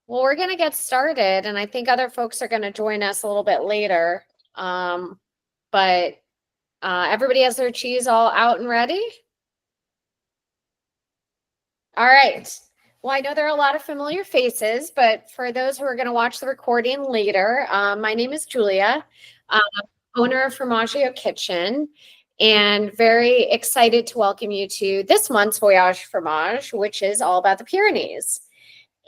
Well, we're going to get started, and I think other folks are going to join us a little bit later. But everybody has their cheese all out and ready? All right. Well, I know there are a lot of familiar faces, but for those who are going to watch the recording later, my name is Julia, owner of Formaggio Kitchen, and very excited to welcome you to this month's Voyage Fromage, which is all about the Pyrenees.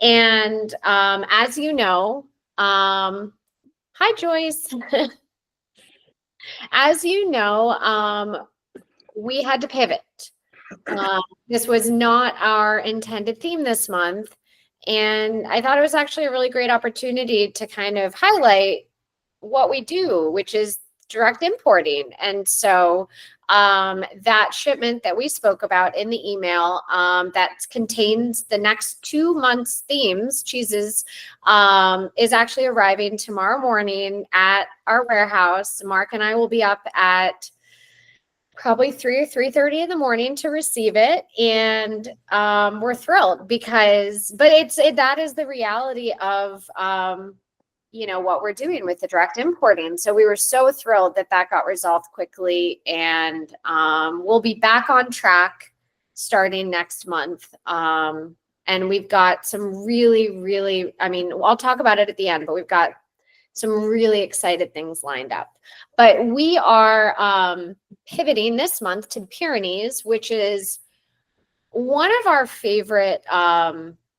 And as you know, hi Joyce. As you know, we had to pivot. This was not our intended theme this month. And I thought it was actually a really great opportunity to kind of highlight what we do, which is direct importing. And so that shipment that we spoke about in the email that contains the next 2 months' themes, cheeses, is actually arriving tomorrow morning at our warehouse. Mark and I will be up at probably 3 or 3:30 in the morning to receive it, and we're thrilled because, but that is the reality of what we're doing with the direct importing. So we were so thrilled that got resolved quickly, and we'll be back on track starting next month. And we've got some really, I mean, I'll talk about it at the end, but we've got some really excited things lined up. But we are pivoting this month to the Pyrenees, which is one of our favorite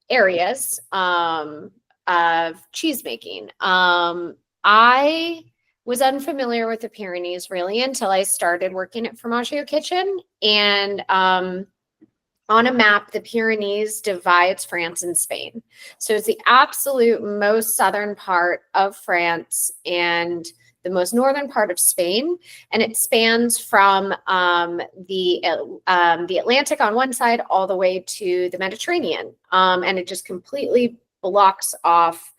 areas of cheese making. I was unfamiliar with the Pyrenees really until I started working at Formaggio Kitchen. And on a map, the Pyrenees divides France and Spain. So it's the absolute most southern part of France and the most northern part of Spain, and it spans from the Atlantic on one side all the way to the Mediterranean, and it just completely blocks off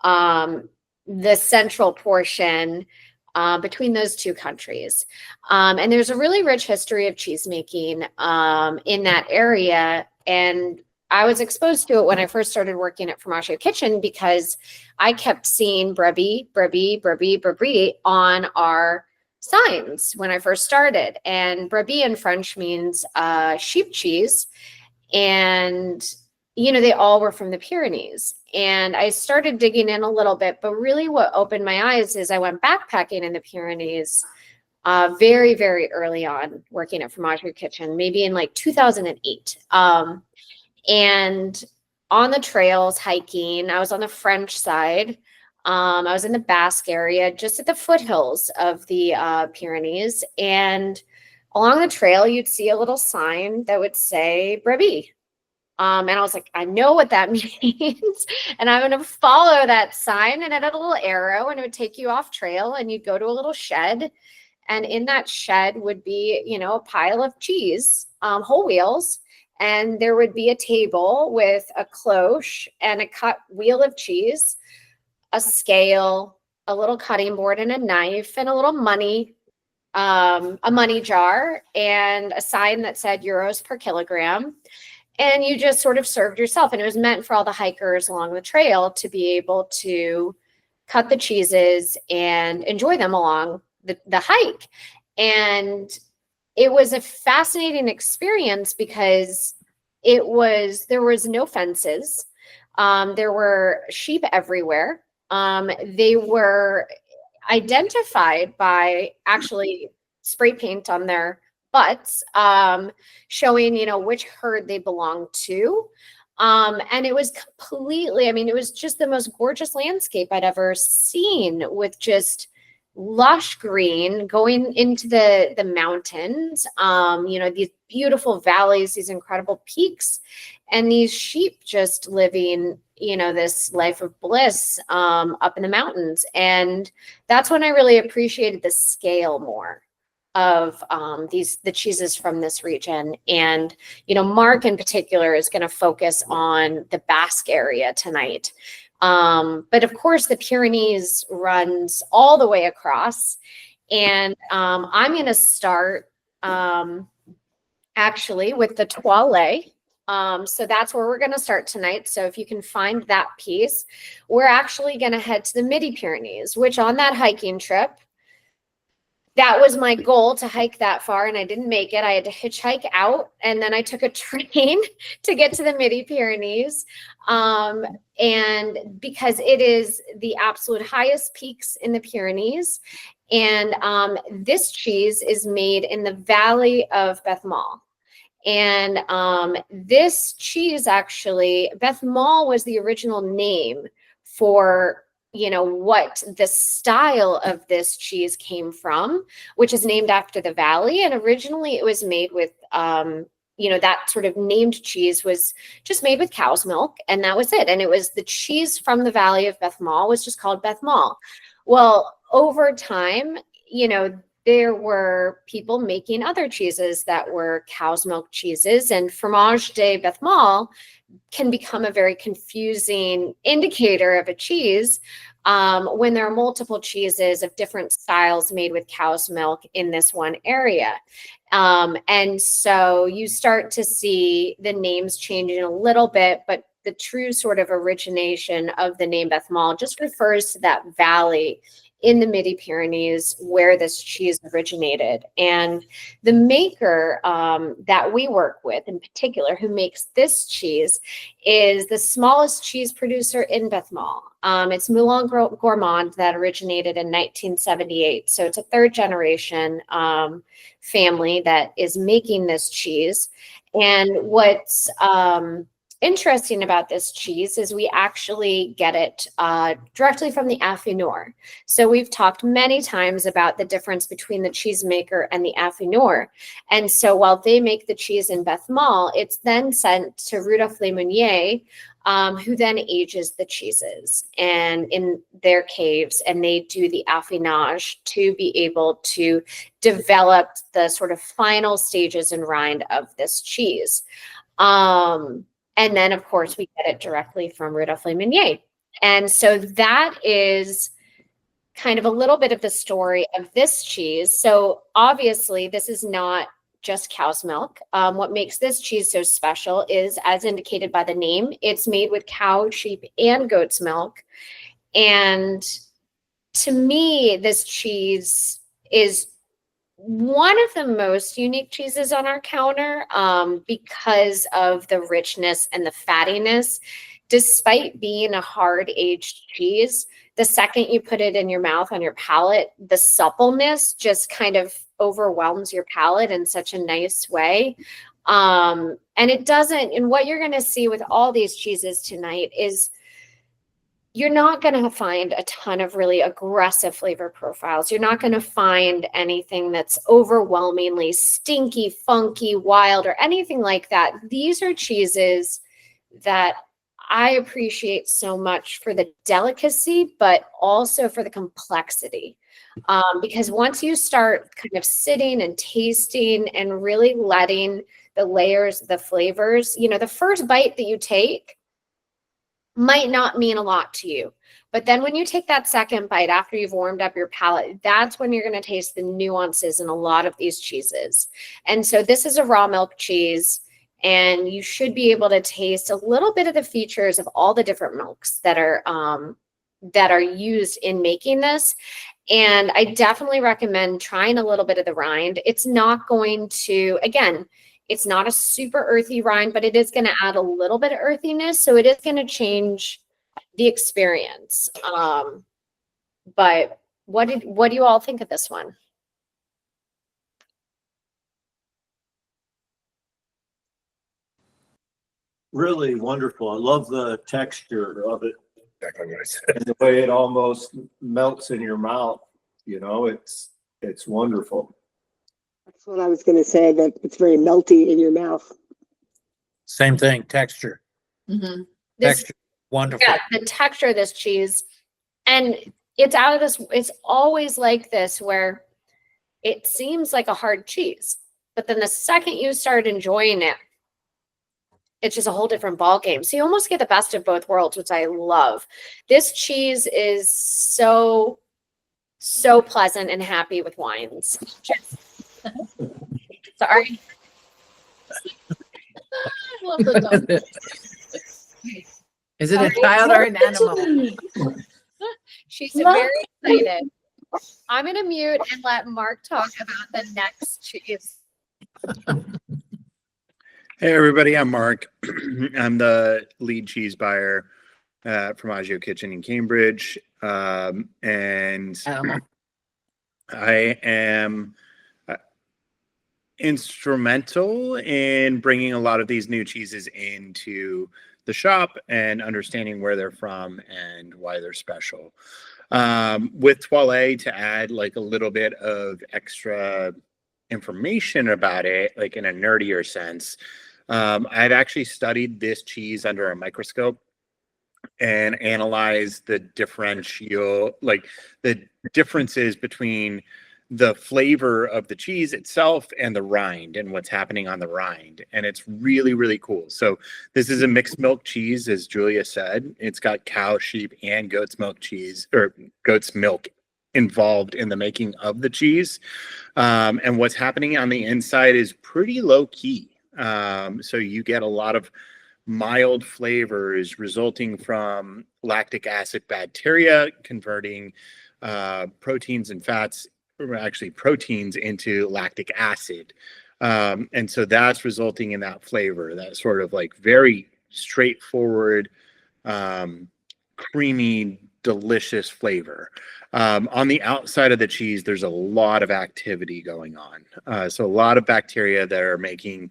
the central portion between those two countries. And there's a really rich history of cheese making in that area. And I was exposed to it when I first started working at Formaggio Kitchen because I kept seeing Brebis, Brebis, Brebis, Brebis on our signs when I first started. And Brebis in French means sheep cheese. And they all were from the Pyrenees. And I started digging in a little bit, but really what opened my eyes is I went backpacking in the Pyrenees very, very early on working at Formaggio Kitchen, maybe in like 2008. And on the trails hiking, I was on the French side. I was in the Basque area, just at the foothills of the Pyrenees. And along the trail, you'd see a little sign that would say Brebis. And I was like, I know what that means. And I'm going to follow that sign. And it had a little arrow and it would take you off trail and you'd go to a little shed. And in that shed would be, a pile of cheese, whole wheels. And there would be a table with a cloche and a cut wheel of cheese, a scale, a little cutting board and a knife, and a little money jar, and a sign that said euros per kilogram. And you just sort of served yourself. And it was meant for all the hikers along the trail to be able to cut the cheeses and enjoy them along the hike. And it was a fascinating experience because there was no fences. There were sheep everywhere. They were identified by actually spray paint on their butts, showing, which herd they belonged to. And it was it was just the most gorgeous landscape I'd ever seen, with just lush green going into the mountains, these beautiful valleys, these incredible peaks, and these sheep just living, this life of bliss up in the mountains. And that's when I really appreciated the scale more of the cheeses from this region. And Mark in particular is going to focus on the Basque area tonight. But of course, the Pyrenees runs all the way across. And I'm going to start actually with the Toilet. So that's where we're going to start tonight. So if you can find that piece, we're actually going to head to the Midi-Pyrenees, which on that hiking trip, that was my goal, to hike that far, and I didn't make it. I had to hitchhike out, and then I took a train to get to the Midi-Pyrenees. And because it is the absolute highest peaks in the Pyrenees, and this cheese is made in the valley of Bethmal. And this cheese, actually, Beth Mall was the original name for, what the style of this cheese came from, which is named after the valley. And originally it was made with, that sort of named cheese was just made with cow's milk, and that was it. And it was the cheese from the valley of Beth Mall was just called Beth Mall. Well, over time, there were people making other cheeses that were cow's milk cheeses, and Fromage de Beth Mall can become a very confusing indicator of a cheese when there are multiple cheeses of different styles made with cow's milk in this one area. And so you start to see the names changing a little bit, but the true sort of origination of the name Beth Mall just refers to that valley in the Midi-Pyrenees where this cheese originated. And the maker that we work with in particular, who makes this cheese, is the smallest cheese producer in Beth Mall. It's Moulin Gourmand that originated in 1978. So it's a third generation family that is making this cheese. And what's interesting about this cheese is we actually get it directly from the affineur. So we've talked many times about the difference between the cheesemaker and the affineur. And so while they make the cheese in Beth Mall, it's then sent to Rudolph Le Meunier, who then ages the cheeses and in their caves, and they do the affinage to be able to develop the sort of final stages and rind of this cheese. And then, of course, we get it directly from Rudolph Le Meunier. And so that is kind of a little bit of the story of this cheese. So obviously, this is not just cow's milk. What makes this cheese so special is, as indicated by the name, it's made with cow, sheep, and goat's milk. And to me, this cheese is one of the most unique cheeses on our counter because of the richness and the fattiness. Despite being a hard-aged cheese, the second you put it in your mouth on your palate, the suppleness just kind of overwhelms your palate in such a nice way. And it doesn't, and what you're going to see with all these cheeses tonight is you're not going to find a ton of really aggressive flavor profiles. You're not going to find anything that's overwhelmingly stinky, funky, wild, or anything like that. These are cheeses that I appreciate so much for the delicacy, but also for the complexity. Because once you start kind of sitting and tasting and really letting the layers, the flavors, the first bite that you take might not mean a lot to you. But then when you take that second bite after you've warmed up your palate, that's when you're going to taste the nuances in a lot of these cheeses. And so this is a raw milk cheese, and you should be able to taste a little bit of the features of all the different milks that are used in making this. And I definitely recommend trying a little bit of the rind. It's not going to, again, it's not a super earthy rind, but it is going to add a little bit of earthiness. So it is going to change the experience. But what do you all think of this one? Really wonderful. I love the texture of it. And the way it almost melts in your mouth. It's wonderful. That's what I was going to say, that it's very melty in your mouth. Same thing, texture. Mm-hmm. Texture, wonderful. Yeah, the texture of this cheese. And it's out of this, it's always like this, where it seems like a hard cheese. But then the second you start enjoying it, it's just a whole different ball game. So you almost get the best of both worlds, which I love. This cheese is so pleasant and happy with wines. Sorry. love the dog. Is it a child or an animal? She's very excited. I'm gonna mute and let Mark talk about the next cheese. Hey everybody, I'm Mark. I'm the lead cheese buyer at Formaggio Kitchen in Cambridge. And Animal. I am instrumental in bringing a lot of these new cheeses into the shop and understanding where they're from and why they're special. With Toile, to add like a little bit of extra information about it, like in a nerdier sense, I've actually studied this cheese under a microscope and analyzed the differences between the flavor of the cheese itself and the rind and what's happening on the rind. And it's really, really cool. So this is a mixed milk cheese, as Julia said. It's got cow, sheep, and goat's milk cheese, or goat's milk involved in the making of the cheese. And what's happening on the inside is pretty low key. So you get a lot of mild flavors resulting from lactic acid bacteria converting proteins and fats, or actually proteins, into lactic acid. And so that's resulting in that flavor, that sort of like very straightforward, creamy, delicious flavor. On the outside of the cheese, there's a lot of activity going on. So a lot of bacteria that are making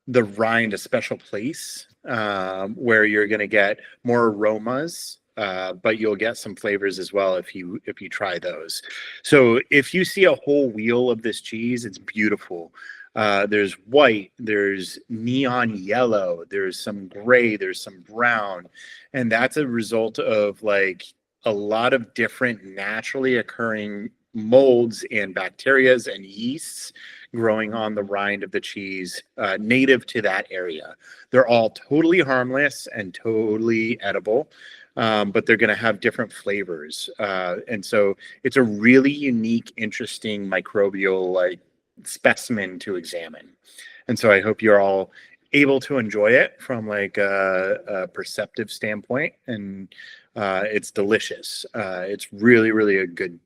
the rind a special place, where you're going to get more aromas, but you'll get some flavors as well if you try those. So if you see a whole wheel of this cheese, it's beautiful. There's white, there's neon yellow, there's some gray, there's some brown, and that's a result of like a lot of different naturally occurring molds and bacterias and yeasts growing on the rind of the cheese, native to that area. They're all totally harmless and totally edible, but they're going to have different flavors. And so it's a really unique, interesting microbial like specimen to examine. And so I hope you're all able to enjoy it from like a perceptive standpoint. And it's delicious. It's really, really a good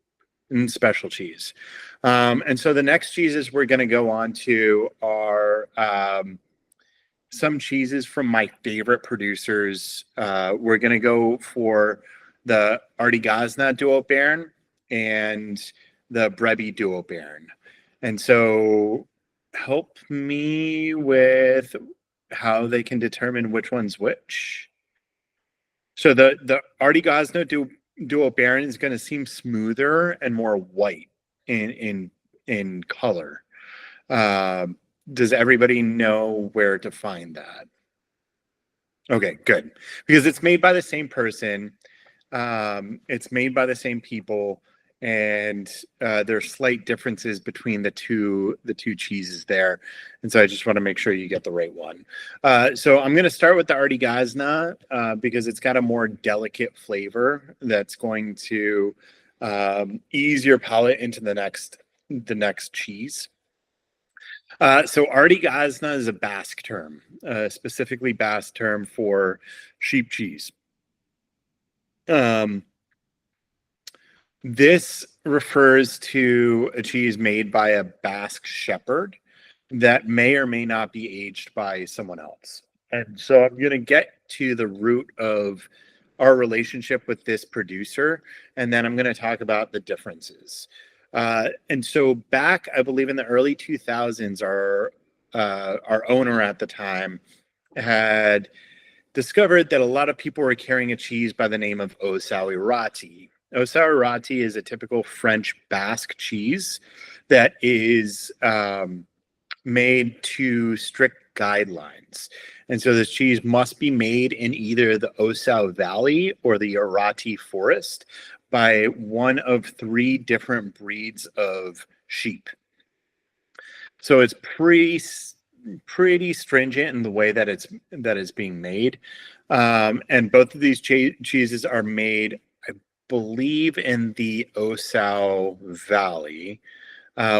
and special cheese. And so the next cheeses we're going to go on to are some cheeses from my favorite producers. We're going to go for the Artigiasna Duo Baron and the Brebi Duo Baron. And so help me with how they can determine which one's which. So the Artigiasna Duo Baron is going to seem smoother and more white in color. Does everybody know where to find that? Okay, good. Because it's made by the same person. It's made by the same people, and there's slight differences between the two cheeses there. And so I just want to make sure you get the right one. So I'm going to start with the Artigiasna because it's got a more delicate flavor that's going to ease your palate into the next cheese. So Artigiasna is a Basque term, specifically Basque term for sheep cheese. This refers to a cheese made by a Basque shepherd that may or may not be aged by someone else. And so I'm going to get to the root of our relationship with this producer, and then I'm going to talk about the differences. And so back, I believe in the early 2000s, our owner at the time had discovered that a lot of people were carrying a cheese by the name of Ossau-Iraty. Ossau-Iraty is a typical French Basque cheese that is made to strict guidelines. And so this cheese must be made in either the Ossau Valley or the Iraty Forest by one of 3 different breeds of sheep. So it's pretty stringent in the way that it's being made. And both of these cheeses are made, I believe, in the Ossau Valley,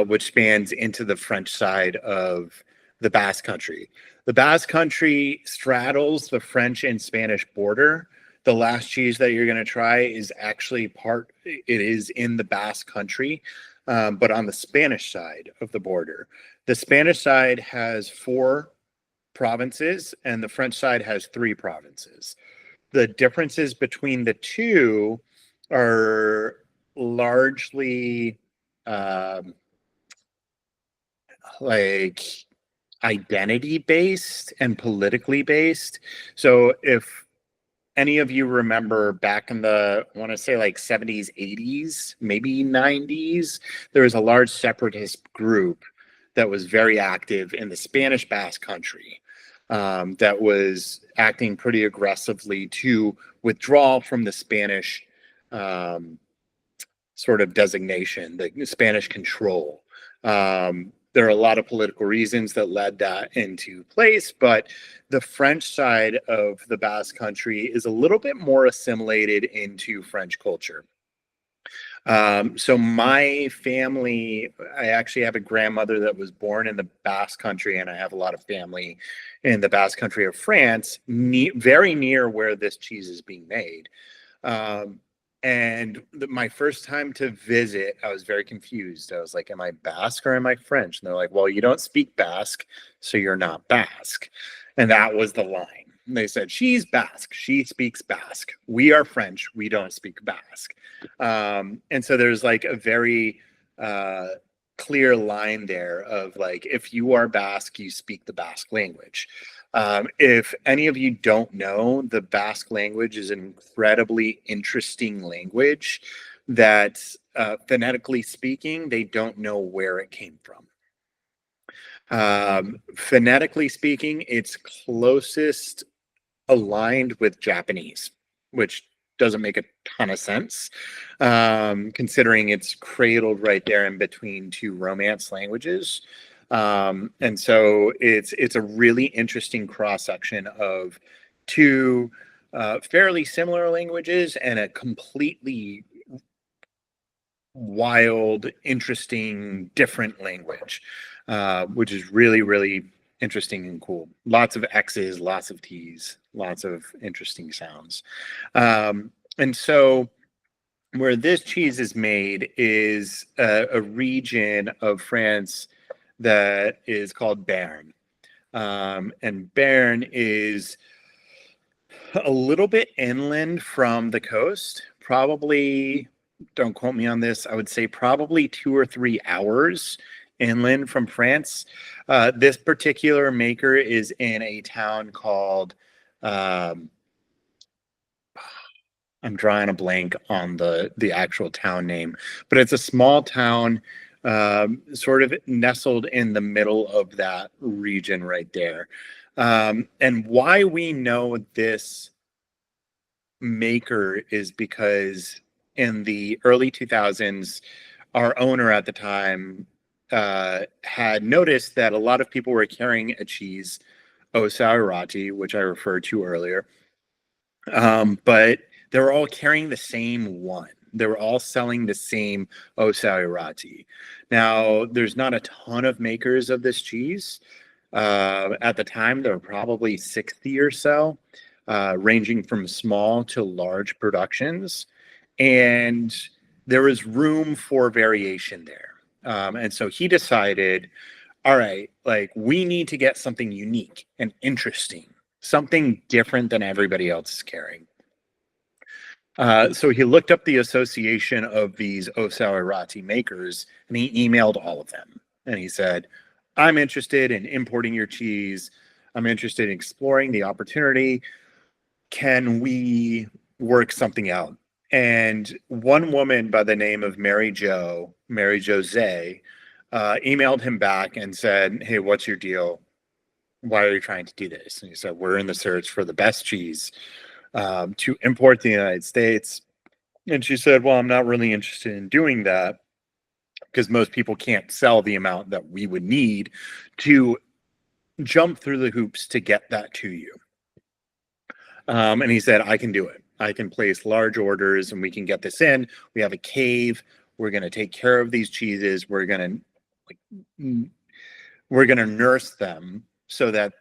which spans into the French side of the Basque Country. The Basque Country straddles the French and Spanish border. The last cheese that you're going to try is actually it is in the Basque Country, but on the Spanish side of the border. The Spanish side has 4 provinces and the French side has 3 provinces. The differences between the two are largely like identity based and politically based. So if any of you remember back in the, I want to say like 70s, 80s, maybe 90s, there was a large separatist group that was very active in the Spanish Basque Country, that was acting pretty aggressively to withdraw from the Spanish sort of designation, the Spanish control. There are a lot of political reasons that led that into place, but the French side of the Basque Country is a little bit more assimilated into French culture. So my family, I actually have a grandmother that was born in the Basque Country, and I have a lot of family in the Basque Country of France, very near where this cheese is being made. And my first time to visit, I was very confused. I was like, am I Basque or am I French? And they're like, well, you don't speak Basque, so you're not Basque. And that was the line. And they said, she's Basque. She speaks Basque. We are French. We don't speak Basque. And so there's like a very clear line there of like, if you are Basque, you speak the Basque language. If any of you don't know, the Basque language is an incredibly interesting language that phonetically speaking, they don't know where it came from. Phonetically speaking, it's closest aligned with Japanese, which doesn't make a ton of sense, considering it's cradled right there in between 2 Romance languages. And so it's a really interesting cross-section of 2 fairly similar languages and a completely wild, interesting, different language, which is really, really interesting and cool. Lots of X's, lots of T's, lots of interesting sounds. And so where this cheese is made is a region of France that is called Béarn. And Béarn is a little bit inland from the coast, probably, don't quote me on this, I would say probably 2 or 3 hours inland from France. This particular maker is in a town called, I'm drawing a blank on the actual town name, but it's a small town sort of nestled in the middle of that region right there. And why we know this maker is because in the early 2000s, our owner at the time had noticed that a lot of people were carrying a cheese, Osairati, which I referred to earlier, but they were all carrying the same one. They were all selling the same Osairati. Now, there's not a ton of makers of this cheese. At the time, there were probably 60 or so, ranging from small to large productions. And there was room for variation there. And so he decided, all right, like we need to get something unique and interesting, something different than everybody else is carrying. So he looked up the association of these Osairati makers and he emailed all of them. And he said, I'm interested in importing your cheese. I'm interested in exploring the opportunity. Can we work something out? And one woman by the name of Mary Jose, emailed him back and said, hey, what's your deal? Why are you trying to do this? And he said, we're in the search for the best cheese to import to the United States. And she said, well, I'm not really interested in doing that because most people can't sell the amount that we would need to jump through the hoops to get that to you. And he said, I can do it. I can place large orders and we can get this in. We have a cave. We're going to take care of these cheeses. We're going to we're going to nurse them so that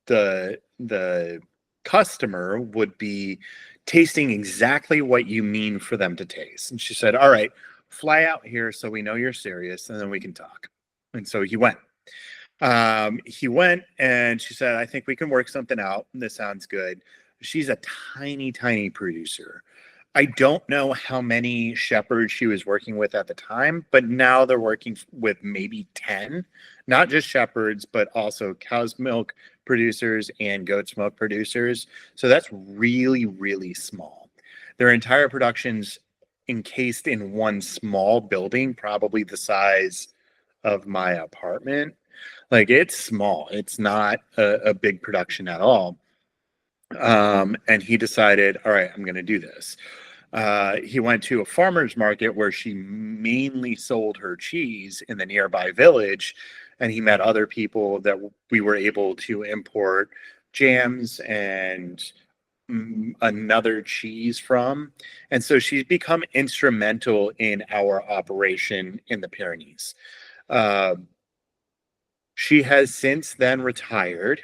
the customer would be tasting exactly what you mean for them to taste. And she said, all right, fly out here so we know you're serious, and then we can talk. And so he went. He went, and she said, I think we can work something out. This sounds good. She's a tiny, tiny producer. I don't know how many shepherds she was working with at the time, but now they're working with maybe 10, not just shepherds, but also cow's milk producers and goat's milk producers. So that's really, really small. Their entire production's encased in one small building, probably the size of my apartment. Like, it's small. It's not a big production at all. And he decided, all right, I'm going to do this. He went to a farmer's market where she mainly sold her cheese in the nearby village, and he met other people that we were able to import jams and another cheese from. And so she's become instrumental in our operation in the Pyrenees. She has since then retired,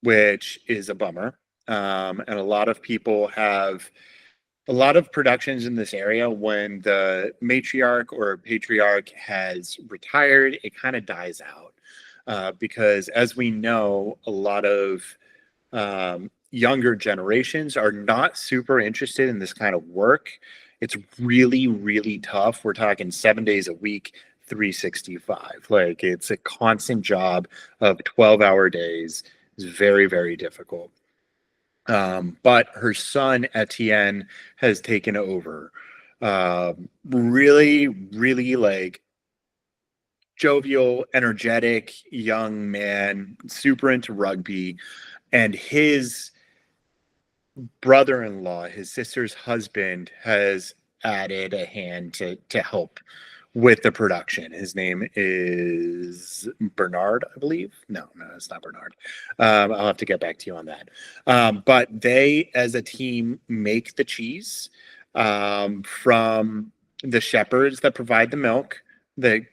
which is a bummer. And a lot of people have a lot of productions in this area. When the matriarch or patriarch has retired, it kind of dies out because, as we know, a lot of younger generations are not super interested in this kind of work. It's really, really tough. We're talking 7 days a week, 365. Like, it's a constant job of 12-hour days. It's very, very difficult. But her son, Etienne, has taken over. Really, really like jovial, energetic young man, super into rugby. And his brother-in-law, his sister's husband, has added a hand to help with the production. His name is Bernard, I believe. No, it's not Bernard. I'll have to get back to you on that. But they, as a team, make the cheese from the shepherds that provide the milk, the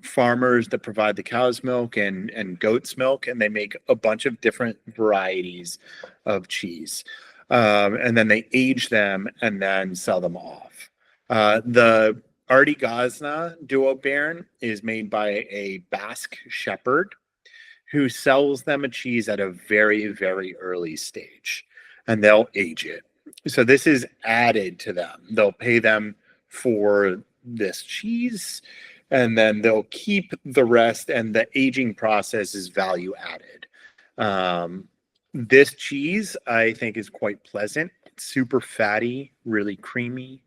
farmers that provide the cow's milk and goat's milk, and they make a bunch of different varieties of cheese. And then they age them and then sell them off. The Artie Gazna Duo Baron is made by a Basque shepherd who sells them a cheese at a very, very early stage, and they'll age it. So this is added to them. They'll pay them for this cheese, and then they'll keep the rest, and the aging process is value added. This cheese, I think, is quite pleasant. It's super fatty, really creamy.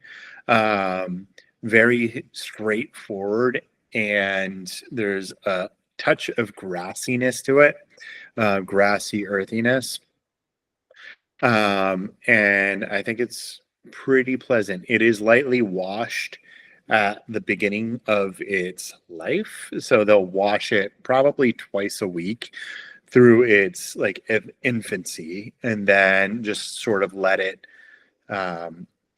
Very straightforward, and there's a touch of grassiness to it, grassy earthiness. And I think it's pretty pleasant. It is lightly washed at the beginning of its life, so they'll wash it probably twice a week through its like infancy, and then just sort of let it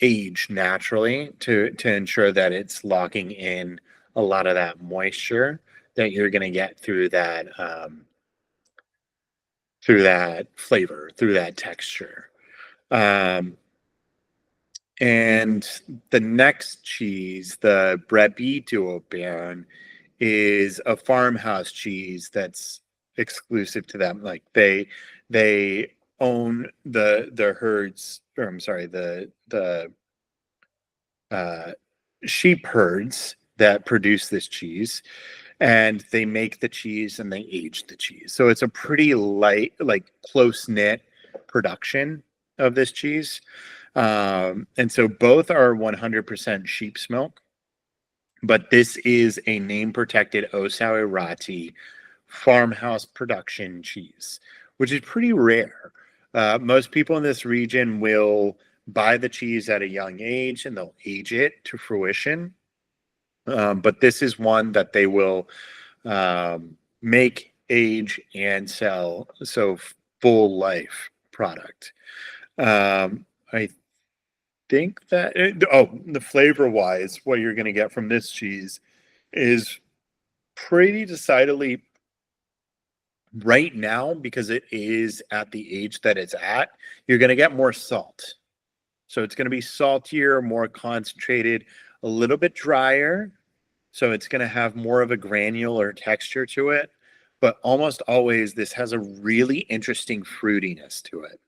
age naturally to ensure that it's locking in a lot of that moisture that you're going to get through that flavor, through that texture. And the next cheese, the Brebis Duo Baron, is a farmhouse cheese that's exclusive to them. Like, they own the herds, or I'm sorry, the sheep herds that produce this cheese, and they make the cheese and they age the cheese. So it's a pretty light, like close-knit production of this cheese. And so both are 100% sheep's milk, but this is a name-protected Ossau-Iraty farmhouse production cheese, which is pretty rare. Most people in this region will buy the cheese at a young age and they'll age it to fruition. But this is one that they will make, age, and sell. So full life product. I think that, the flavor wise, what you're going to get from this cheese is pretty decidedly right now, because it is at the age that it's at, you're going to get more salt. So it's going to be saltier, more concentrated, a little bit drier. So it's going to have more of a granular texture to it. But almost always, this has a really interesting fruitiness to it.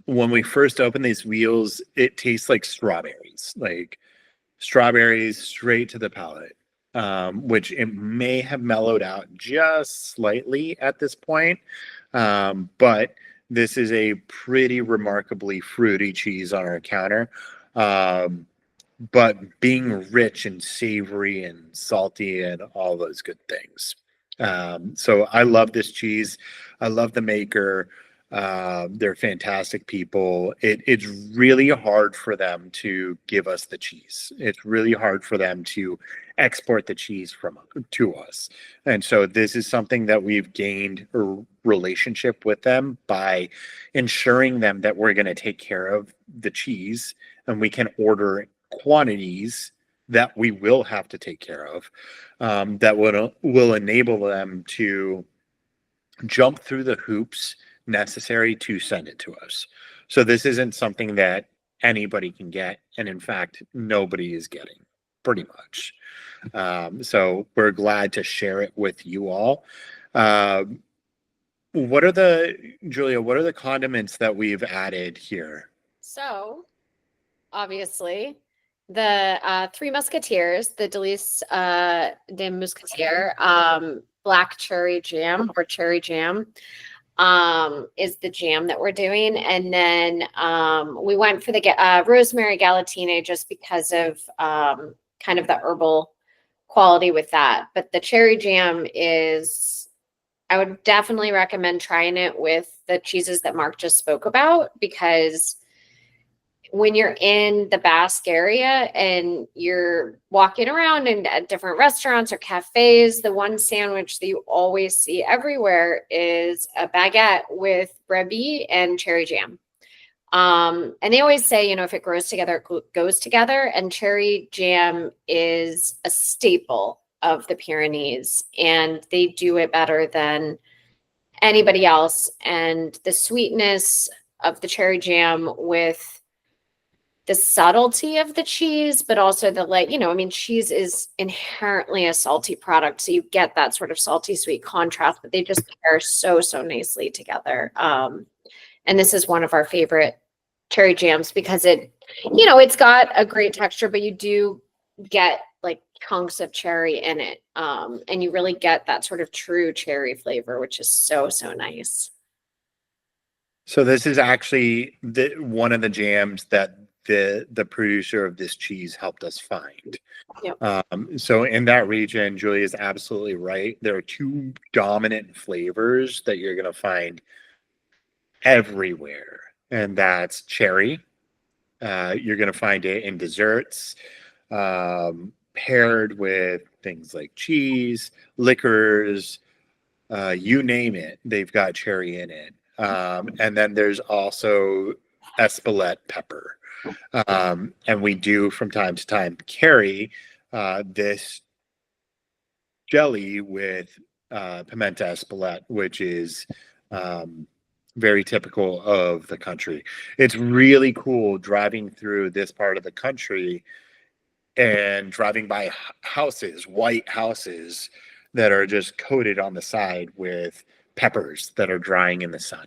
When we first open these wheels, it tastes like strawberries straight to the palate, which it may have mellowed out just slightly at this point. But this is a pretty remarkably fruity cheese on our counter. But being rich and savory and salty and all those good things. So I love this cheese. I love the maker. They're fantastic people. It's really hard for them to give us the cheese. It's really hard for them to export the cheese to us. And so this is something that we've gained a relationship with them by ensuring them that we're going to take care of the cheese, and we can order quantities that we will have to take care of, that will enable them to jump through the hoops necessary to send it to us. So this isn't something that anybody can get, and in fact nobody is getting, pretty much. So we're glad to share it with you all. Julia, what are the condiments that we've added here? So, obviously, the Three Musketeers, the Délices de Musketeer, black cherry jam or cherry jam, is the jam that we're doing. And then we went for the rosemary galantine just because of kind of the herbal quality with that. But the cherry jam is, I would definitely recommend trying it with the cheeses that Marc just spoke about, because when you're in the Basque area and you're walking around at different restaurants or cafes, the one sandwich that you always see everywhere is a baguette with brebis and cherry jam. And they always say, if it grows together, it goes together. And cherry jam is a staple of the Pyrenees, and they do it better than anybody else. And the sweetness of the cherry jam with the subtlety of the cheese, but also the cheese is inherently a salty product. So you get that sort of salty sweet contrast, but they just pair so nicely together. And this is one of our favorite cherry jams because it's got a great texture, but you do get like chunks of cherry in it. And you really get that sort of true cherry flavor, which is so nice. So this is actually one of the jams that the producer of this cheese helped us find. Yep. So in that region, Julia is absolutely right. There are two dominant flavors that you're going to find everywhere, and that's cherry. You're going to find it in desserts, paired with things like cheese, liquors, you name it, they've got cherry in it. And then there's also Espelette pepper. And we do from time to time carry this jelly with pimenta Espelette, which is very typical of the country. It's really cool driving through this part of the country and driving by houses, white houses that are just coated on the side with peppers that are drying in the sun.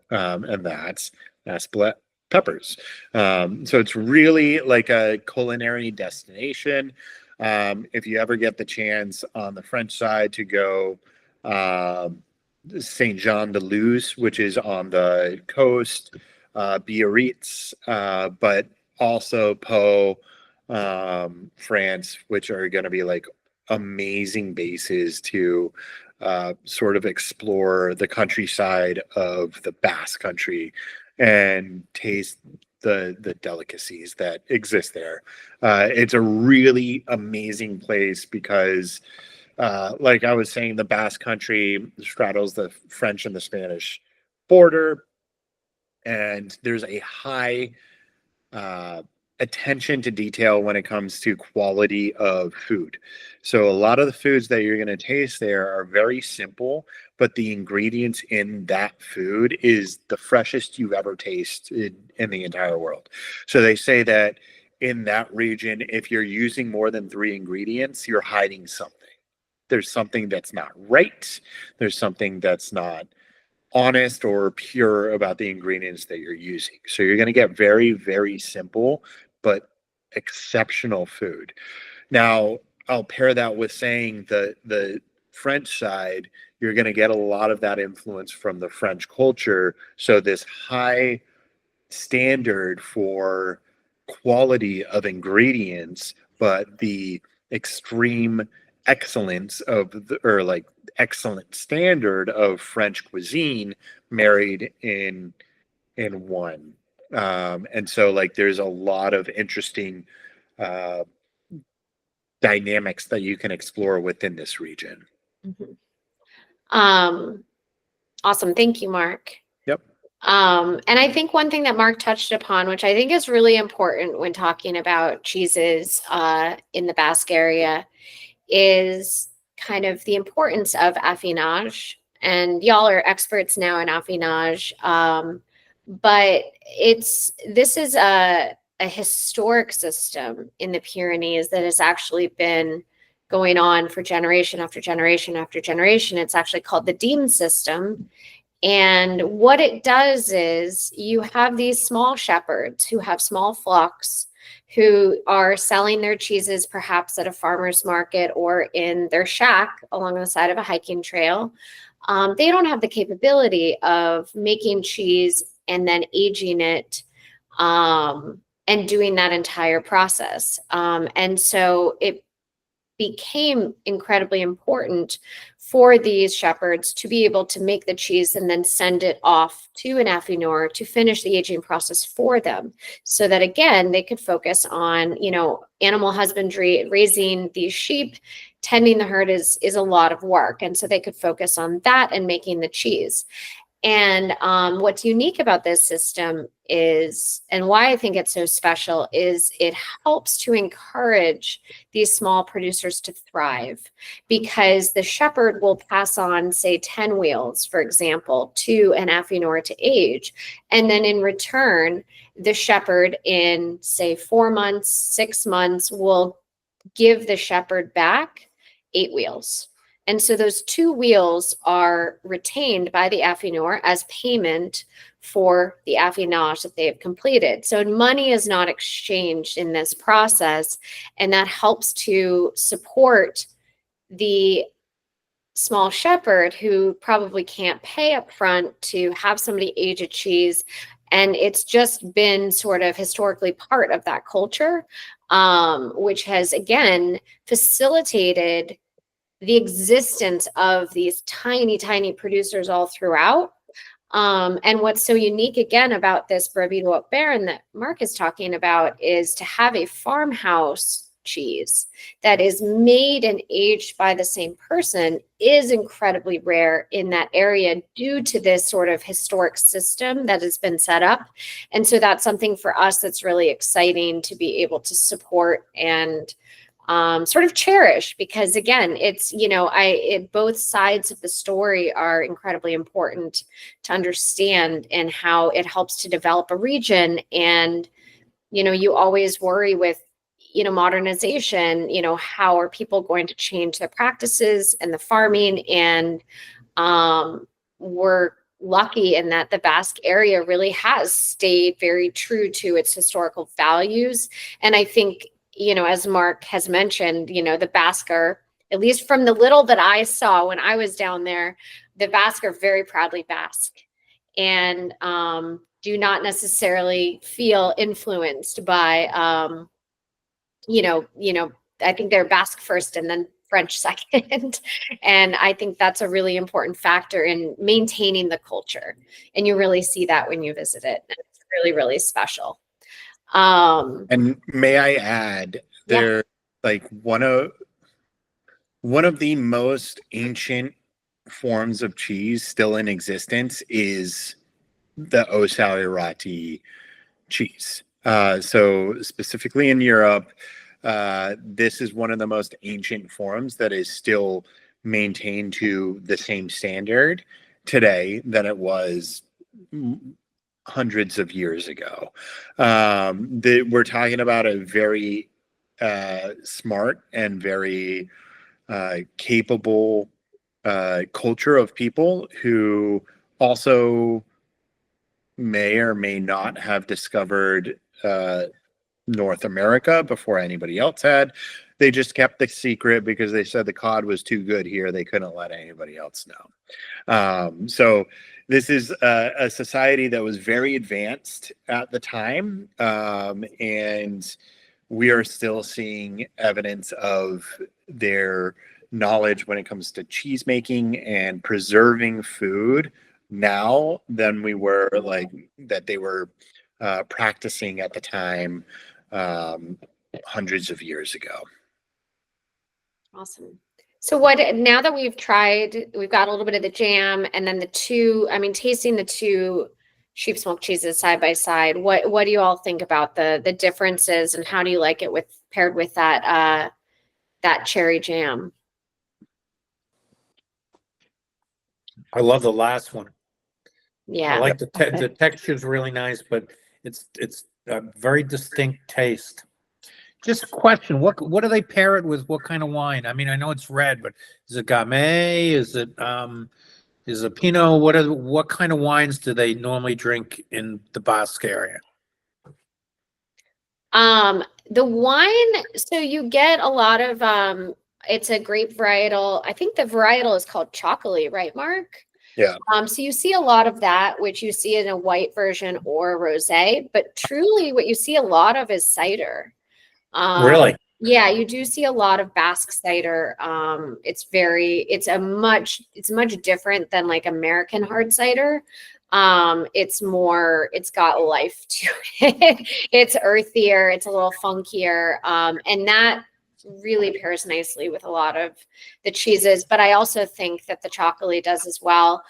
And that's Espelette peppers. So it's really like a culinary destination. If you ever get the chance on the French side to go Saint Jean de Luz, which is on the coast, Biarritz, but also Pau, France, which are going to be like amazing bases to sort of explore the countryside of the Basque Country and taste the delicacies that exist there. It's a really amazing place because like I was saying, the Basque Country straddles the French and the Spanish border, and there's a high attention to detail when it comes to quality of food. So a lot of the foods that you're going to taste there are very simple, but the ingredients in that food is the freshest you've ever tasted in the entire world. So they say that in that region, if you're using more than 3 ingredients, you're hiding something. There's something that's not right. There's something that's not honest or pure about the ingredients that you're using. So you're going to get very, very simple, but exceptional food. Now, I'll pair that with saying the French side, you're going to get a lot of that influence from the French culture. So this high standard for quality of ingredients, but the extreme excellence of or like excellent standard of French cuisine married in one. And so like there's a lot of interesting dynamics that you can explore within this region. Awesome. Thank you, Mark. Yep. And I think one thing that Mark touched upon, which I think is really important when talking about cheeses in the Basque area, is kind of the importance of affinage. And y'all are experts now in affinage, but this is a historic system in the Pyrenees that has actually been going on for generation after generation after generation. It's actually called the Dean system. And what it does is you have these small shepherds who have small flocks who are selling their cheeses perhaps at a farmer's market or in their shack along the side of a hiking trail. They don't have the capability of making cheese and then aging it and doing that entire process. And so it became incredibly important for these shepherds to be able to make the cheese and then send it off to an affineur to finish the aging process for them, so that again they could focus on, you know, animal husbandry. Raising these sheep, tending the herd is a lot of work, and so they could focus on that and making the cheese. And what's unique about this system is, and why I think it's so special, is it helps to encourage these small producers to thrive, because the shepherd will pass on, say, 10 wheels, for example, to an affineur to age. And then in return, the shepherd in, say, 4 months, 6 months will give the shepherd back 8 wheels. And so those 2 wheels are retained by the affineur as payment for the affinage that they have completed. So money is not exchanged in this process, and that helps to support the small shepherd who probably can't pay up front to have somebody age a cheese. And it's just been sort of historically part of that culture, which has, again, facilitated the existence of these tiny, tiny producers all throughout. And what's so unique, again, about this Brebis du Haut Baron that Mark is talking about is to have a farmhouse cheese that is made and aged by the same person is incredibly rare in that area due to this sort of historic system that has been set up. And so that's something for us that's really exciting to be able to support and sort of cherish, because again, it's, you know, both sides of the story are incredibly important to understand, and how it helps to develop a region. And, you know, you always worry with, you know, modernization, you know, how are people going to change their practices and the farming? And we're lucky in that the Basque area really has stayed very true to its historical values. And I think, you know, as Mark has mentioned, you know, the Basque are, at least from the little that I saw when I was down there, the Basque are very proudly Basque, and do not necessarily feel influenced by, you know, I think they're Basque first and then French second. And I think that's a really important factor in maintaining the culture. And you really see that when you visit it. And it's really, really special. And may I add, they're like one of the most ancient forms of cheese still in existence is the Ossau-Iraty cheese. So specifically in Europe, this is one of the most ancient forms that is still maintained to the same standard today than it was hundreds of years ago. We're talking about a very smart and very capable culture of people who also may or may not have discovered North America before anybody else had. They just kept the secret because they said the cod was too good here. They couldn't let anybody else know. So this is a society that was very advanced at the time, and we are still seeing evidence of their knowledge when it comes to cheese making and preserving food now than we were that they were practicing at the time hundreds of years ago. Awesome. So now that we've got a little bit of the jam and then tasting the two sheep smoked cheeses side by side, what do you all think about the differences, and how do you like it paired with that cherry jam? I love the last one. Yeah. I like the texture is really nice, but it's a very distinct taste. Just a question, what do they pair it with? What kind of wine? I mean, I know it's red, but is it Gamay? Is it Pinot? What kind of wines do they normally drink in the Basque area? The wine, so you get a lot of it's a grape varietal. I think the varietal is called Chocolate, right, Mark? Yeah. So you see a lot of that, which you see in a white version or a rosé, but truly what you see a lot of is cider. Really? Yeah, you do see a lot of Basque cider. It's much different than like American hard cider. It's got life to it. It's earthier, it's a little funkier. And that really pairs nicely with a lot of the cheeses, but I also think that the chocolate does as well.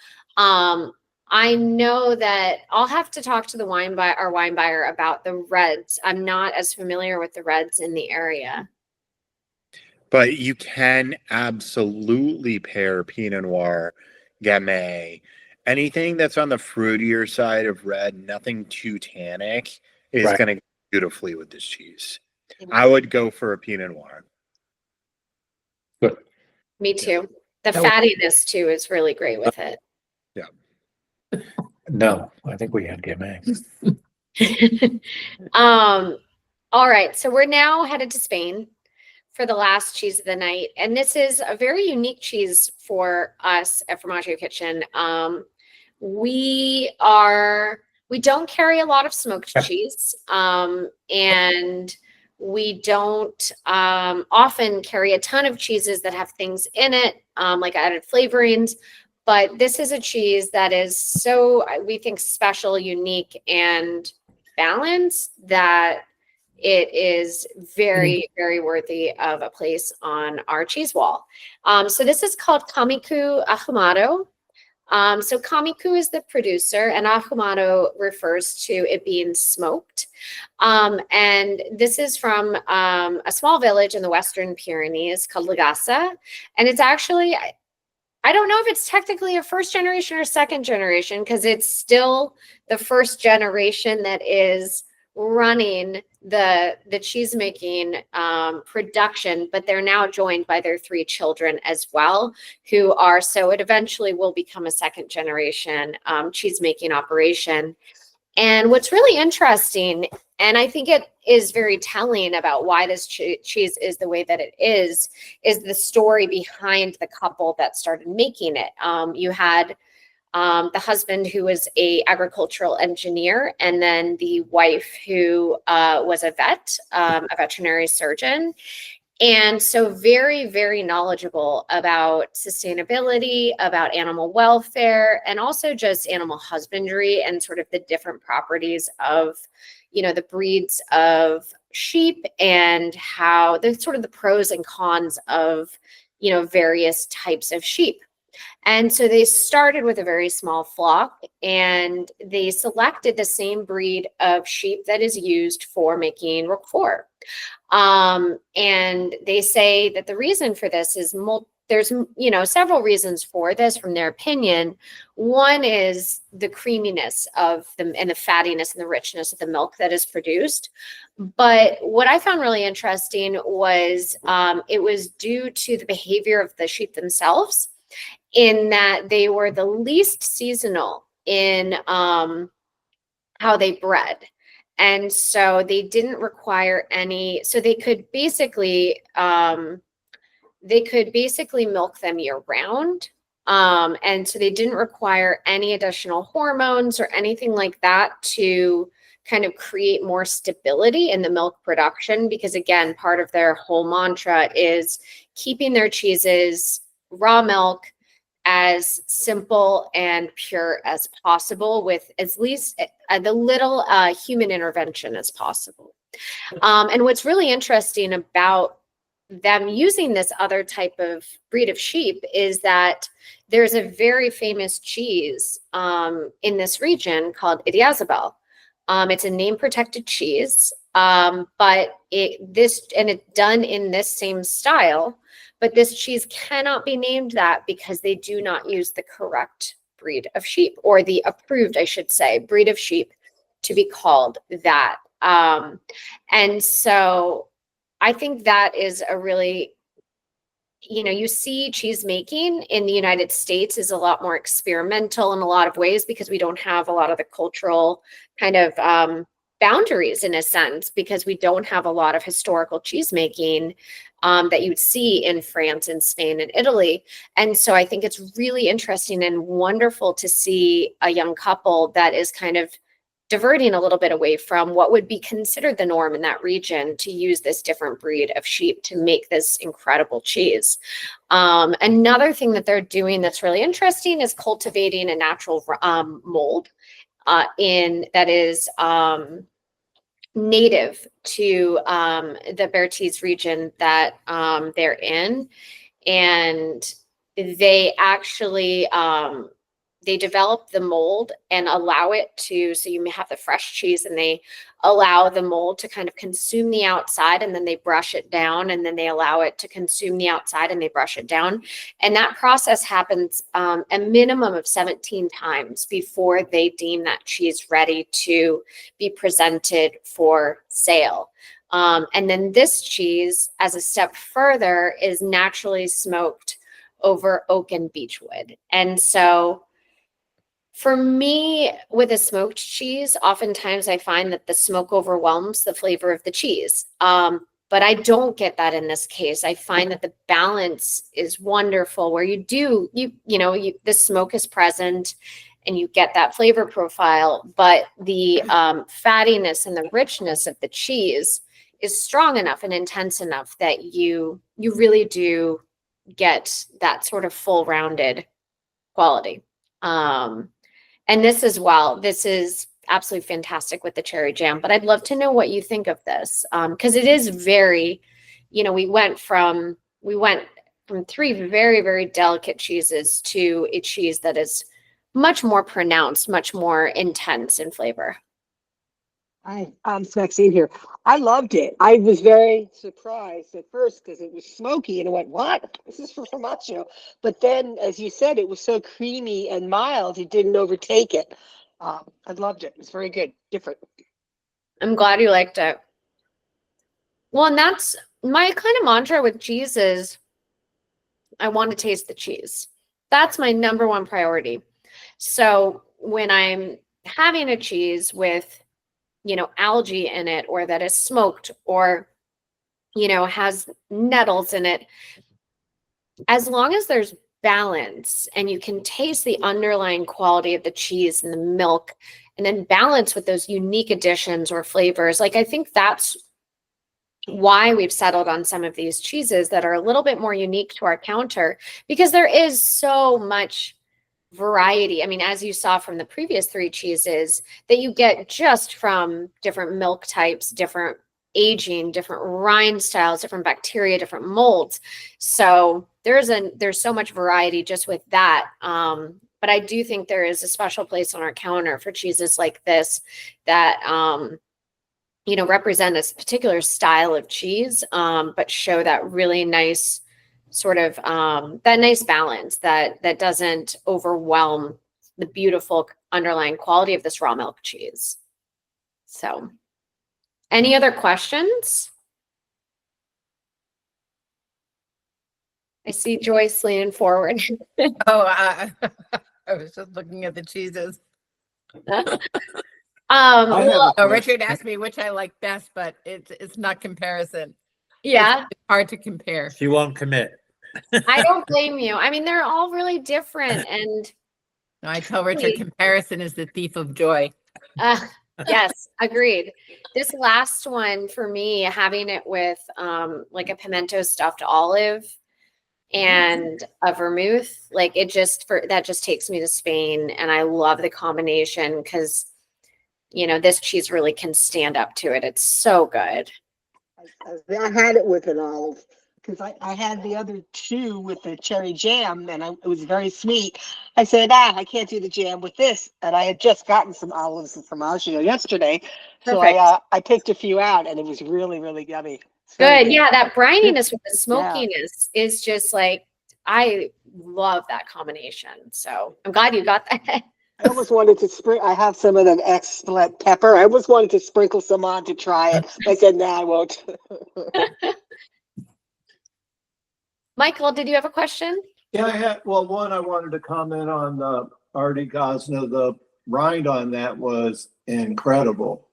I know that I'll have to talk to our wine buyer about the reds. I'm not as familiar with the reds in the area. But you can absolutely pair Pinot Noir, Gamay, anything that's on the fruitier side of red, nothing too tannic, is Right. going to go beautifully with this cheese. I would go for a Pinot Noir. Good. Me too. The That was- fattiness too is really great with it. No, I think we had Gamay. All right, so we're now headed to Spain for the last cheese of the night, and this is a very unique cheese for us at Formaggio Kitchen. We don't carry a lot of smoked cheese, and we don't often carry a ton of cheeses that have things in it, like added flavorings. But this is a cheese that is so, we think, special, unique, and balanced that it is very, very worthy of a place on our cheese wall. So this is called Kamiku Ahumado. So Kamiku is the producer, and Ahumado refers to it being smoked. And this is from a small village in the Western Pyrenees called Legassa. And it's actually, I don't know if it's technically a first generation or second generation, because it's still the first generation that is running the cheese making production, but they're now joined by their 3 children as well, so it eventually will become a second generation cheese making operation. And what's really interesting, and I think it is very telling about why this cheese is the way that it is the story behind the couple that started making it. You had the husband who was a agricultural engineer, and then the wife who was a veterinary surgeon. And so very, very knowledgeable about sustainability, about animal welfare, and also just animal husbandry and sort of the different properties of, the breeds of sheep, and how the sort of the pros and cons of, various types of sheep. And so they started with a very small flock, and they selected the same breed of sheep that is used for making Roquefort. And they say that the reason for this is there's several reasons for this from their opinion. One is the creaminess of the and the fattiness and the richness of the milk that is produced. But what I found really interesting was it was due to the behavior of the sheep themselves, in that they were the least seasonal in how they bred. And so they didn't require any, so they could basically milk them year round. And so they didn't require any additional hormones or anything like that to kind of create more stability in the milk production, because again, part of their whole mantra is keeping their cheeses, raw milk, as simple and pure as possible, with as least the little human intervention as possible. And what's really interesting about them using this other type of breed of sheep is that there's a very famous cheese in this region called Idiazabal. It's a name protected cheese, but it's done in this same style. But this cheese cannot be named that because they do not use the correct breed of sheep, or the approved, I should say, breed of sheep to be called that. And so I think that is a really, you see cheese making in the United States is a lot more experimental in a lot of ways, because we don't have a lot of the cultural kind of boundaries, in a sense, because we don't have a lot of historical cheese making that you'd see in France and Spain and Italy. And so I think it's really interesting and wonderful to see a young couple that is kind of diverting a little bit away from what would be considered the norm in that region to use this different breed of sheep to make this incredible cheese. Another thing that they're doing that's really interesting is cultivating a natural mold that is native to the Bertese region that they're in. And they actually they develop the mold and allow it to, so you may have the fresh cheese, and they allow the mold to kind of consume the outside, and then they brush it down, and then they allow it to consume the outside and they brush it down. And that process happens a minimum of 17 times before they deem that cheese ready to be presented for sale. And then this cheese, as a step further, is naturally smoked over oak and beechwood. And so for me, with a smoked cheese, oftentimes I find that the smoke overwhelms the flavor of the cheese. But I don't get that in this case. I find that the balance is wonderful, where the smoke is present and you get that flavor profile, but the fattiness and the richness of the cheese is strong enough and intense enough that you really do get that sort of full rounded quality. And this as well, this is absolutely fantastic with the cherry jam, but I'd love to know what you think of this. Because it is very, we went from 3 very, very delicate cheeses to a cheese that is much more pronounced, much more intense in flavor. Hi, it's Maxine here. I loved it. I was very surprised at first because it was smoky, and I went, "What? This is for Formaggio." But then, as you said, it was so creamy and mild, it didn't overtake it. I loved it. It was very good, different. I'm glad you liked it. Well, and that's my kind of mantra with cheese is I want to taste the cheese. That's my number one priority. So when I'm having a cheese with algae in it, or that is smoked, or, has nettles in it, as long as there's balance and you can taste the underlying quality of the cheese and the milk, and then balance with those unique additions or flavors, like I think that's why we've settled on some of these cheeses that are a little bit more unique to our counter, because there is so much variety. I mean, as you saw from the previous 3 cheeses that you get just from different milk types, different aging, different rind styles, different bacteria, different molds. So there's so much variety just with that. But I do think there is a special place on our counter for cheeses like this that represent this particular style of cheese, but show that really nice sort of that nice balance that doesn't overwhelm the beautiful underlying quality of this raw milk cheese. So, any other questions? I see Joyce leaning forward. I was just looking at the cheeses. Well, Richard asked me which I like best, but it's not comparison. yeah, It's hard to compare. She won't commit. I don't blame you. I mean, they're all really different, and I tell Richard comparison is the thief of joy. yes, agreed. This last one for me, having it with like a pimento stuffed olive and a vermouth, like that just takes me to Spain, and I love the combination because this cheese really can stand up to it. It's so good. I had it with an olive because I had the other two with the cherry jam, and it was very sweet. I said, I can't do the jam with this, and I had just gotten some olives and Formaggio yesterday, so I picked a few out, and it was really, really yummy. Good. Yeah, that brininess with the smokiness is just like, I love that combination. So I'm glad you got that. I almost wanted to I have some of that excellent pepper. I almost wanted to sprinkle some on to try it. I said, no, I won't. Michael, did you have a question? Yeah, one, I wanted to comment on the Artie Gosna. The rind on that was incredible.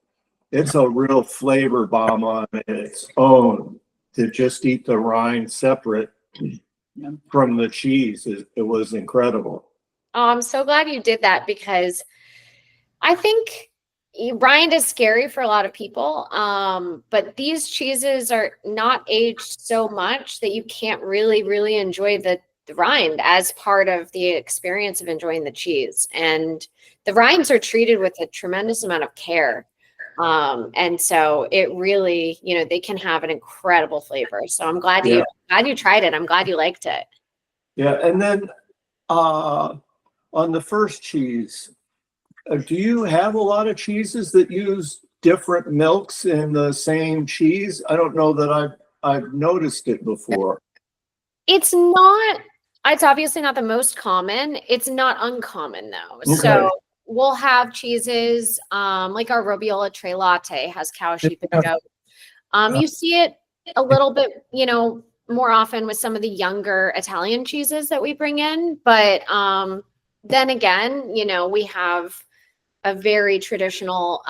It's a real flavor bomb on its own. To just eat the rind separate from the cheese, it was incredible. Oh, I'm so glad you did that because I think rind is scary for a lot of people. But these cheeses are not aged so much that you can't really, really enjoy the rind as part of the experience of enjoying the cheese. And the rinds are treated with a tremendous amount of care. And so it really, they can have an incredible flavor. So I'm glad you tried it. I'm glad you liked it. Yeah. And then, on the first cheese, do you have a lot of cheeses that use different milks in the same cheese? I don't know that I've noticed it before. It's obviously not the most common. It's not uncommon though. Okay. So we'll have cheeses, like our Robiola Tre Latte has cow, sheep, and goat. You see it a little bit, more often with some of the younger Italian cheeses that we bring in. But then again, we have a very traditional,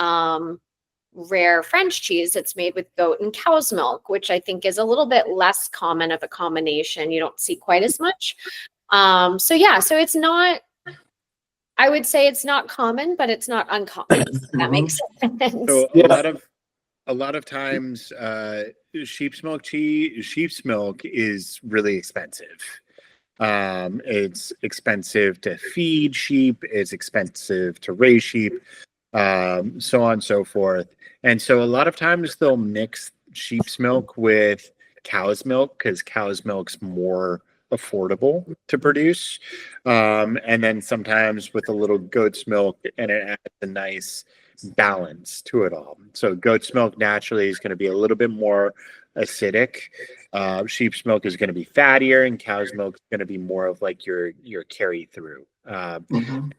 rare French cheese that's made with goat and cow's milk, which I think is a little bit less common of a combination. You don't see quite as much. So it's not, I would say it's not common, but it's not uncommon. That makes sense. So a lot of times, sheep's milk is really expensive. It's expensive to feed sheep. It's expensive to raise sheep, so on and so forth. And so a lot of times they'll mix sheep's milk with cow's milk because cow's milk's more affordable to produce. And then sometimes with a little goat's milk, and it adds a nice balance to it all. So goat's milk naturally is going to be a little bit more acidic. Sheep's milk is going to be fattier, and cow's milk is going to be more of like your carry through. So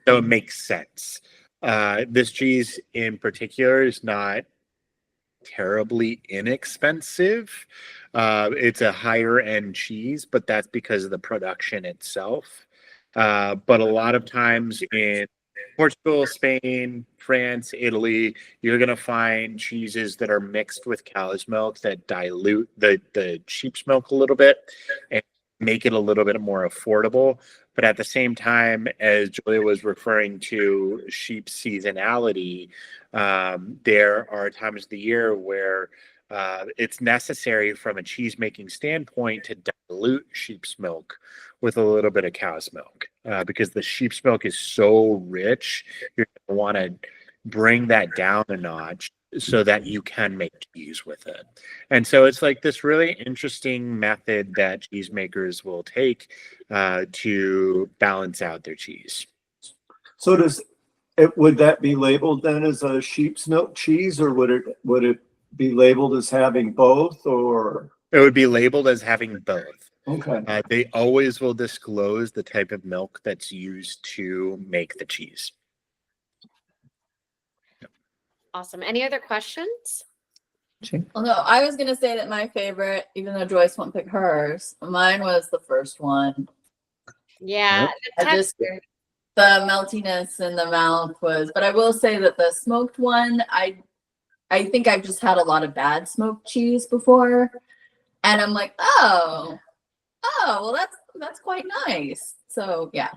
it makes sense. This cheese in particular is not terribly inexpensive. It's a higher end cheese, but that's because of the production itself. But a lot of times in Portugal, Spain, France, Italy, you're going to find cheeses that are mixed with cow's milk that dilute the sheep's milk a little bit and make it a little bit more affordable. But at the same time, as Julia was referring to sheep seasonality, there are times of the year where it's necessary from a cheese making standpoint to dilute sheep's milk with a little bit of cow's milk because the sheep's milk is so rich. You're going to want to bring that down a notch so that you can make cheese with it. And so it's like this really interesting method that cheesemakers will take to balance out their cheese. So would that be labeled then as a sheep's milk cheese, or would it be labeled as having both, or? It would be labeled as having both. Okay. They always will disclose the type of milk that's used to make the cheese. Awesome. Any other questions? Well, no, I was gonna say that my favorite, even though Joyce won't pick hers, mine was the first one. Yeah. The I just texture. the meltiness in the mouth was, but I will say that the smoked one, I think I've just had a lot of bad smoked cheese before, and I'm like, oh, well, that's quite nice. So yeah.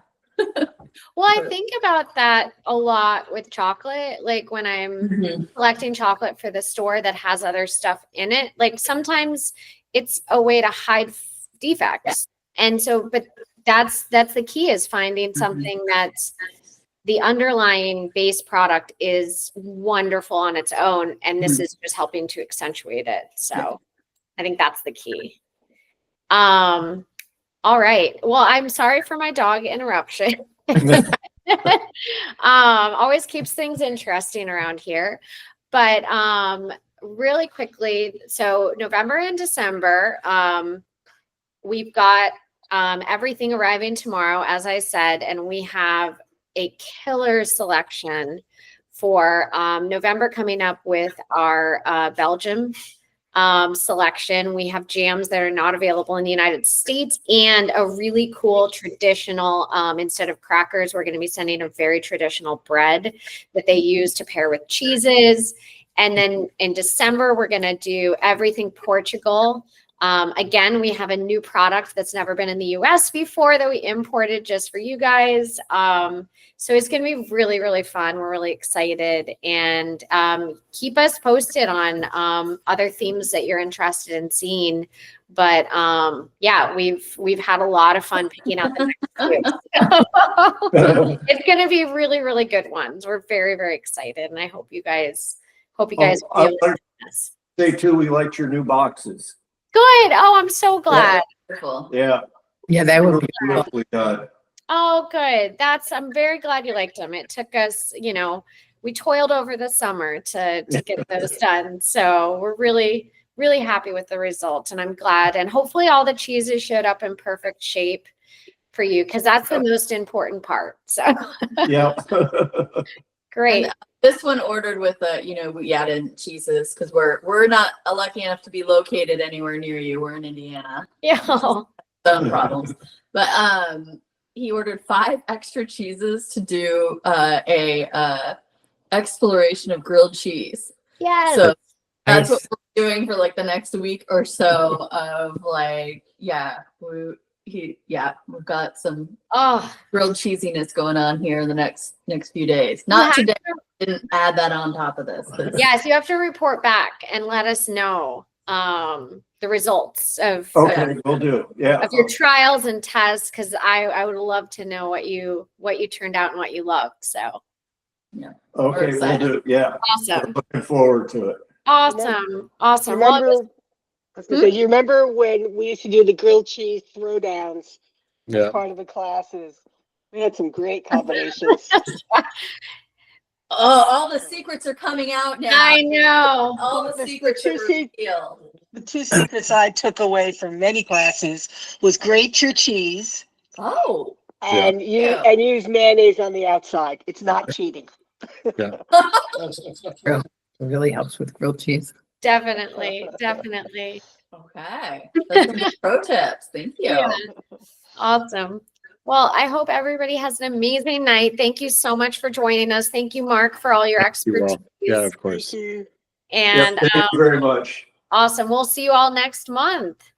Well, I think about that a lot with chocolate. Like when I'm collecting chocolate for the store that has other stuff in it, like sometimes it's a way to hide defects. And so, but that's the key, is finding something that's the underlying base product is wonderful on its own. And this is just helping to accentuate it. So I think that's the key. All right. Well, I'm sorry for my dog interruption. Always keeps things interesting around here. But really quickly, so November and December, we've got everything arriving tomorrow, as I said, and we have a killer selection for November coming up with our Belgium selection. We have jams that are not available in the United States, and a really cool traditional, instead of crackers, we're going to be sending a very traditional bread that they use to pair with cheeses. And then in December, we're going to do everything Portugal. Again, we have a new product that's never been in the US before that we imported just for you guys. So it's going to be really, really fun. We're really excited, and keep us posted on other themes that you're interested in seeing. But yeah, we've had a lot of fun picking out the next few. It's going to be really, really good ones. We're very, very excited, and I hope you guys will be able to join us. Say too, we liked your new boxes. Good. Oh, I'm so glad. Wonderful. Yeah. Yeah, that would be Beautifully done. Oh, good. I'm very glad you liked them. It took us, we toiled over the summer to get those done. So we're really, really happy with the result, and I'm glad. And hopefully all the cheeses showed up in perfect shape for you, because that's the most important part. So Yeah. great. And this one ordered with we added cheeses because we're not lucky enough to be located anywhere near you. We're in Indiana. Yeah. Some problems. But he ordered 5 extra cheeses to do a exploration of grilled cheese. Yes. So that's what we're doing for like the next week or so of we've got some grilled cheesiness going on here in the next few days. Not today. Didn't add that on top of this. Yes, you have to report back and let us know the results of Okay, we'll do. Yeah. of your trials and tests, because I would love to know what you turned out and what you loved. So Okay, we'll do. Yeah. awesome. Looking forward to it. Awesome. Awesome. Remember, Well, I was gonna say, you remember when we used to do the grilled cheese throwdowns Yeah. as part of the classes? We had some great combinations. Oh, all the secrets are coming out now. I know. All the secrets are revealed. The 2 secrets I took away from many classes was grate your cheese Oh. and use mayonnaise on the outside. It's not cheating. It really helps with grilled cheese. Definitely. Definitely. Okay. That's some good pro tips. Thank you. Yeah. Awesome. Well, I hope everybody has an amazing night. Thank you so much for joining us. Thank you, Mark, for all your expertise. Yeah, of course. And Thank you very much. awesome. We'll see you all next month.